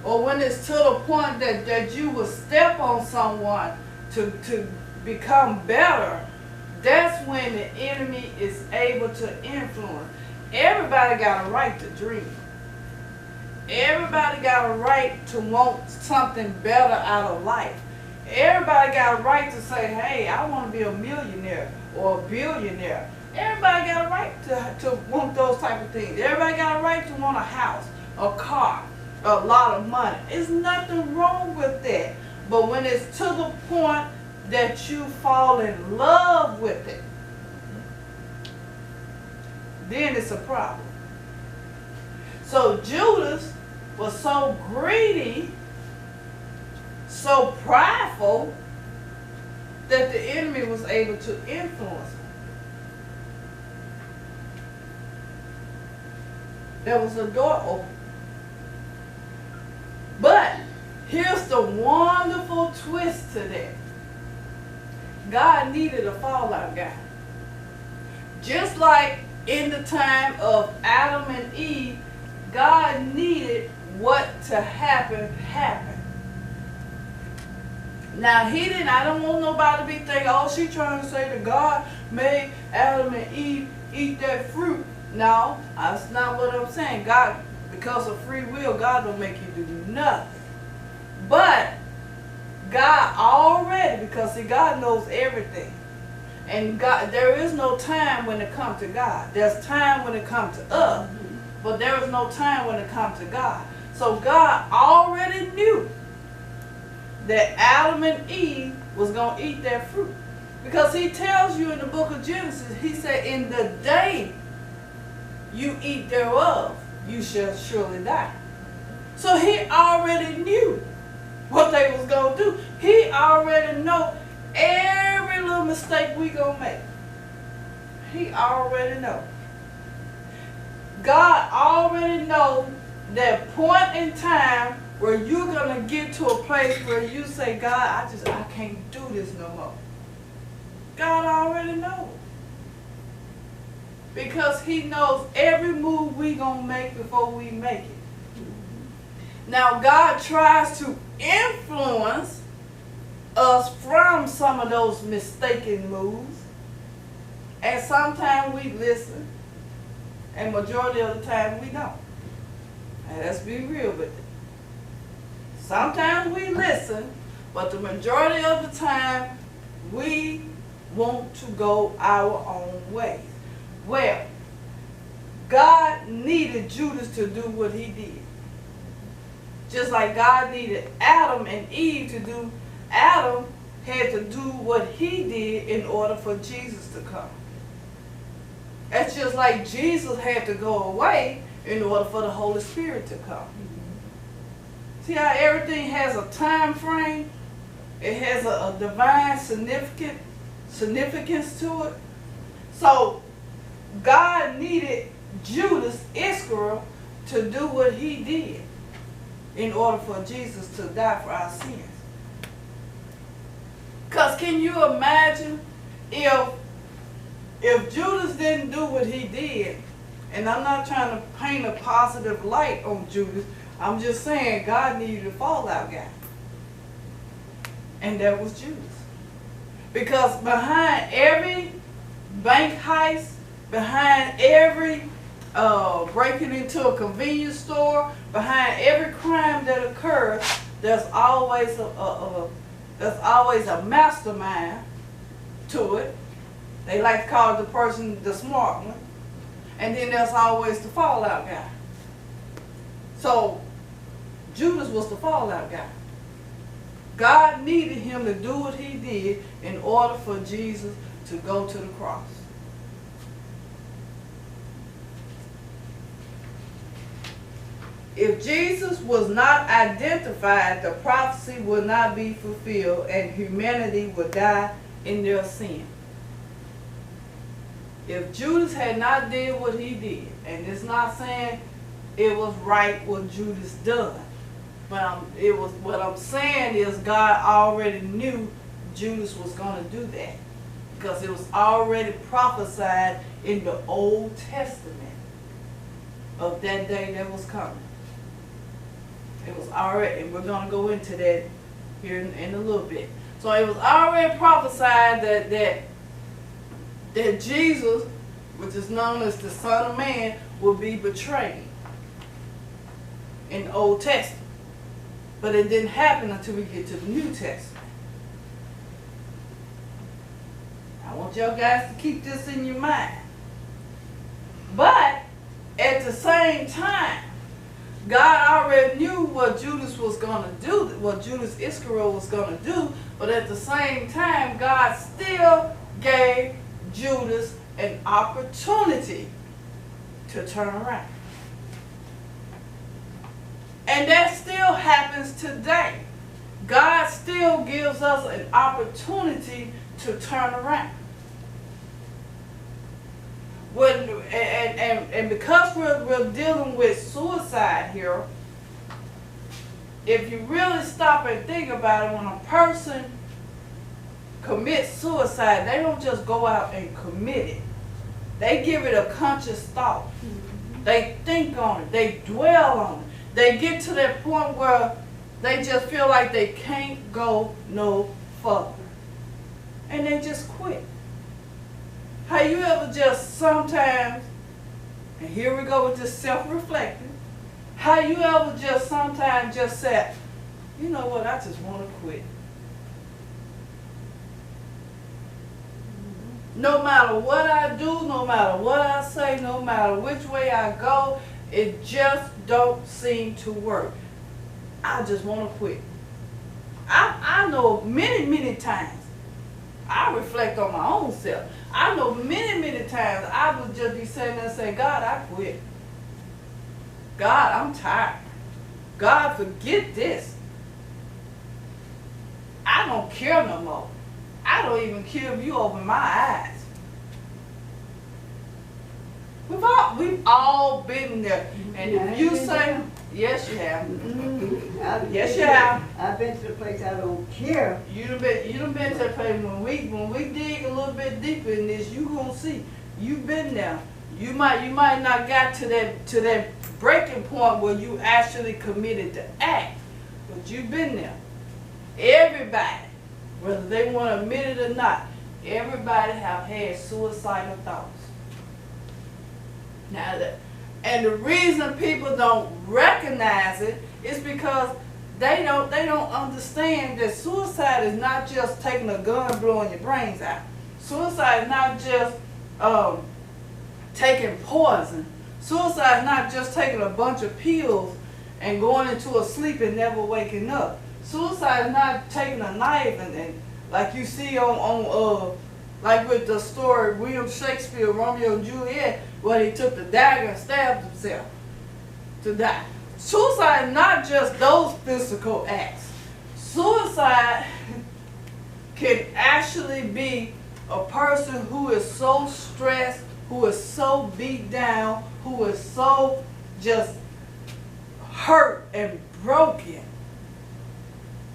or when it's to the point that you will step on someone to become better, that's when the enemy is able to influence. Everybody got a right to dream. Everybody got a right to want something better out of life. Everybody got a right to say, hey, I want to be a millionaire or a billionaire. Everybody got a right to want those type of things. Everybody got a right to want a house, a car, a lot of money. There's nothing wrong with that. But when it's to the point that you fall in love with it, then it's a problem. So Judas was so greedy, so prideful, that the enemy was able to influence him. There was a door open. But here's the wonderful twist to that. God needed a fallout guy. Just like in the time of Adam and Eve, God needed what to happen. Now I don't want nobody to be thinking, oh, she trying to say that God made Adam and Eve eat that fruit. No, that's not what I'm saying. God, because of free will, God don't make you do nothing. But God already, because see, God knows everything. And God, there is no time when it comes to God. There's time when it comes to us, but there is no time when it comes to God. So God already knew that Adam and Eve was going to eat that fruit. Because he tells you in the book of Genesis, he said, in the day you eat thereof, you shall surely die. So he already knew what they was going to do. He already know every little mistake we going to make. He already know. God already know that point in time where you're going to get to a place where you say, God, I can't do this no more. God already knows. Because he knows every move we going to make before we make it. Now God tries to influence us from some of those mistaken moves. And sometimes we listen. And majority of the time we don't. And let's be real with it. Sometimes we listen, but the majority of the time we want to go our own way. Well, God needed Judas to do what he did. Just like God needed Adam and Eve to do, Adam had to do what he did in order for Jesus to come. That's just like Jesus had to go away in order for the Holy Spirit to come. See how everything has a time frame? It has a divine significance to it. So God needed Judas Iscariot to do what he did in order for Jesus to die for our sins. Because can you imagine if Judas didn't do what he did, and I'm not trying to paint a positive light on Judas, I'm just saying God needed a fallout guy. And that was Judas. Because behind every bank heist, behind every breaking into a convenience store, behind every crime that occurs, there's always a mastermind to it. They like to call the person the smart one. And then there's always the fallout guy. So Judas was the fallout guy. God needed him to do what he did in order for Jesus to go to the cross. If Jesus was not identified, the prophecy would not be fulfilled and humanity would die in their sin. If Judas had not did what he did, and it's not saying it was right what Judas done, but what I'm saying is God already knew Judas was going to do that, because it was already prophesied in the Old Testament of that day that was coming. It was already, and we're going to go into that here in a little bit. So it was already prophesied that Jesus, which is known as the Son of Man, will be betrayed in the Old Testament. But it didn't happen until we get to the New Testament. I want y'all guys to keep this in your mind. But at the same time, God already knew what Judas was going to do, what Judas Iscariot was going to do, but at the same time, God still gave Judas an opportunity to turn around. And that still happens today. God still gives us an opportunity to turn around. And because we're dealing with suicide here, if you really stop and think about it, when a person commits suicide, they don't just go out and commit it. They give it a conscious thought. They think on it. They dwell on it. They get to that point where they just feel like they can't go no further. And they just quit. Have you ever just sometimes, and here we go with this self-reflecting, how you ever just sometimes just said, you know what, I just want to quit. No matter what I do, no matter what I say, no matter which way I go, it just don't seem to work. I just want to quit. I know many times, I reflect on my own self. I know many times I would just be sitting there saying, God, I quit. God, I'm tired. God, forget this. I don't care no more. I don't even care if you open my eyes. We've all been there. And if you say, yes you have. Yes you have. I've been to the place I don't care. You done been to the place when we dig a little bit deeper in this, you gonna see. You've been there. You might not got to that breaking point where you actually committed to act, but you've been there. Everybody, whether they want to admit it or not, everybody have had suicidal thoughts. Now, and the reason people don't recognize it is because they don't understand that suicide is not just taking a gun and blowing your brains out. Suicide is not just taking poison. Suicide is not just taking a bunch of pills and going into a sleep and never waking up. Suicide is not taking a knife and like you see on like with the story William Shakespeare, Romeo and Juliet, where he took the dagger and stabbed himself to die. Suicide is not just those physical acts. Suicide can actually be a person who is so stressed, who is so beat down, who is so just hurt and broken,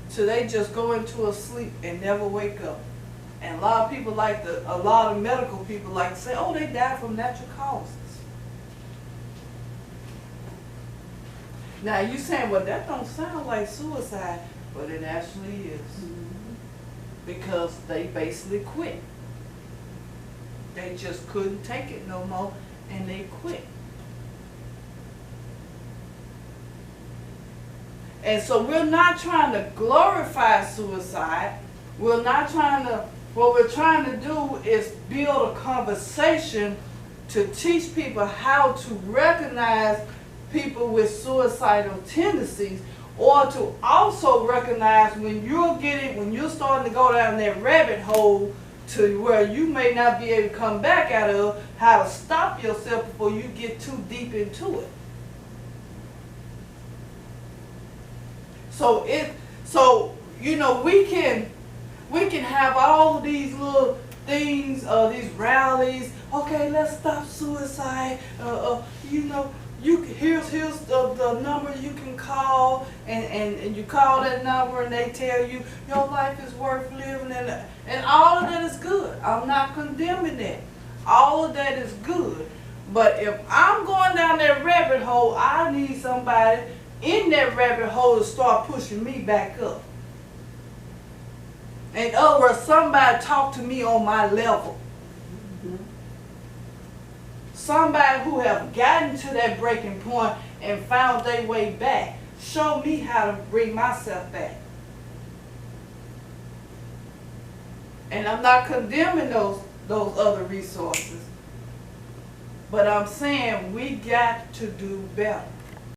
so they just go into a sleep and never wake up. And a lot of people a lot of medical people like to say, oh, they died from natural causes. Now you saying, well, that don't sound like suicide, but it actually is. Because they basically quit. They just couldn't take it no more, and they quit. And so we're not trying to glorify suicide. We're not trying to, what we're trying to do is build a conversation to teach people how to recognize people with suicidal tendencies, or to also recognize when you're starting to go down that rabbit hole to where you may not be able to come back out of, how to stop yourself before you get too deep into it. So you know, we can have all of these little things, these rallies. Okay, let's stop suicide. You know, here's the number you can call, and you call that number and they tell you your life is worth living, and all of that is good. I'm not condemning that. All of that is good. But if I'm going down that rabbit hole, I need somebody in that rabbit hole to start pushing me back up. In other words, somebody talk to me on my level. Somebody who have gotten to that breaking point and found their way back. Show me how to bring myself back. And I'm not condemning those other resources. But I'm saying we got to do better.